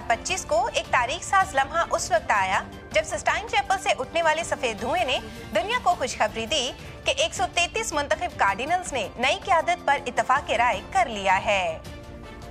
2025 को एक तारीख साज लम्हा उस वक्त आया जब सिस्टाइन चैपल से उठने वाले सफेद धुएं ने दुनिया को खुशखबरी दी कि 133 मुंतखब कार्डिनल्स ने नई क़यादत पर इत्तफाक राय कर लिया है।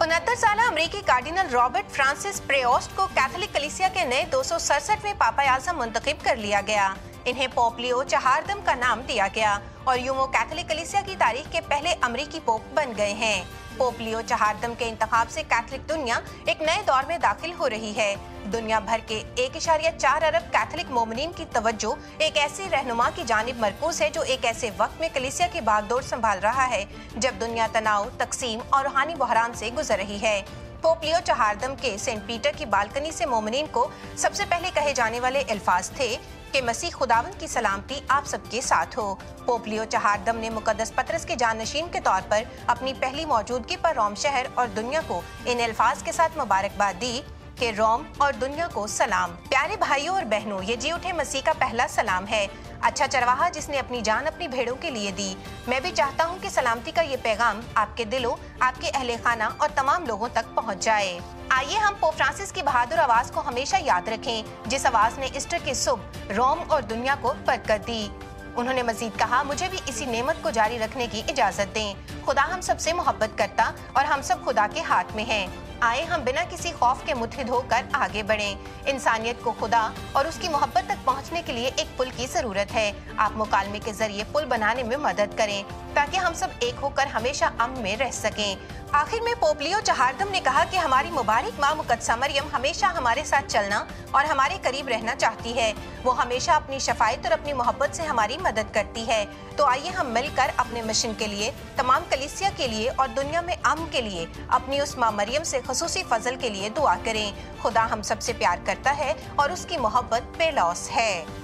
69 साला अमरीकी कार्डिनल रॉबर्ट फ्रांसिस प्रेओस्ट को कैथोलिक कलीसिया के नए 267वें पापा आज़म मुंतखब कर लिया गया। इन्हें पोप लियो चहारदम का नाम दिया गया और यूं वो कैथोलिक कलीसिया की तारीख के पहले अमरीकी पोप बन गए हैं। पोप लियो चहारदम के इंतखाब से कैथोलिक दुनिया एक नए दौर में दाखिल हो रही है। दुनिया भर के 1.4 अरब कैथोलिक मोमिनीन की तवज्जो एक ऐसी रहनुमा की जानिब मरकूज है जो एक ऐसे वक्त में कलीसिया की बागडोर संभाल रहा है जब दुनिया तनाव, तकसीम और रूहानी बहरान से गुजर रही है। पोप लियो चहारदम के सेंट पीटर की बालकनी से मोमिनीन को सबसे पहले कहे जाने वाले अल्फाज थे कि मसीह खुदावंद की सलामती आप सबके साथ हो। पोप लियो चहारदम ने मुकद्दस पतरस के जानशीन के तौर पर अपनी पहली मौजूदगी पर रोम शहर और दुनिया को इन अल्फाज के साथ मुबारकबाद दी कि रोम और दुनिया को सलाम। प्यारे भाइयों और बहनों, ये जी उठे मसीह का पहला सलाम है। अच्छा चरवाहा जिसने अपनी जान अपनी भेड़ों के लिए दी। मैं भी चाहता हूँ कि सलामती का ये पैगाम आपके दिलों, आपके अहले खाना और तमाम लोगों तक पहुँच जाए। आइए हम पोप फ्रांसिस की बहादुर आवाज को हमेशा याद रखें, जिस आवाज ने ईस्टर की सुबह रोम और दुनिया को बरकत दी। उन्होंने मजीद कहा, मुझे भी इसी नेमत को जारी रखने की इजाजत दें। खुदा हम सबसे मोहब्बत करता और हम सब खुदा के हाथ में हैं। आए हम बिना किसी खौफ के मुत्हिद होकर आगे बढ़ें। इंसानियत को खुदा और उसकी मोहब्बत तक पहुंचने के लिए एक पुल की जरूरत है। आप मुकालमे के जरिए पुल बनाने में मदद करें ताकि हम सब एक होकर हमेशा अमन में रह सकें। आखिर में पोप लियो चहारदम ने कहा कि हमारी मुबारक माँ मुकद्दसा मरियम हमेशा हमारे साथ चलना और हमारे करीब रहना चाहती है। वो हमेशा अपनी शफायत और अपनी मोहब्बत से हमारी मदद करती है। तो आइए हम मिलकर अपने मिशन के लिए, तमाम कलीसिया के लिए और दुनिया में अमन के लिए अपनी उस माँ मरियम से खसूसी फजल के लिए दुआ करें। खुदा हम सबसे प्यार करता है और उसकी मोहब्बत बेलौस है।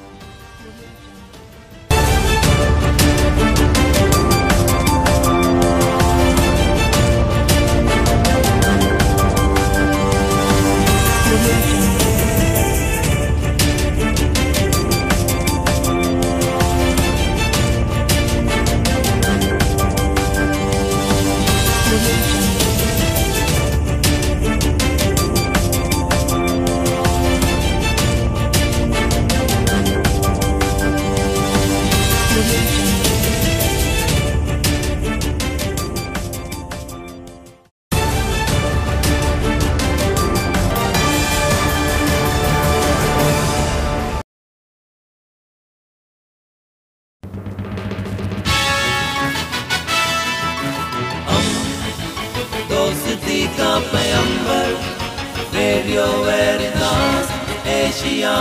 का पैगंबर रेडियो वेरितास एशिया।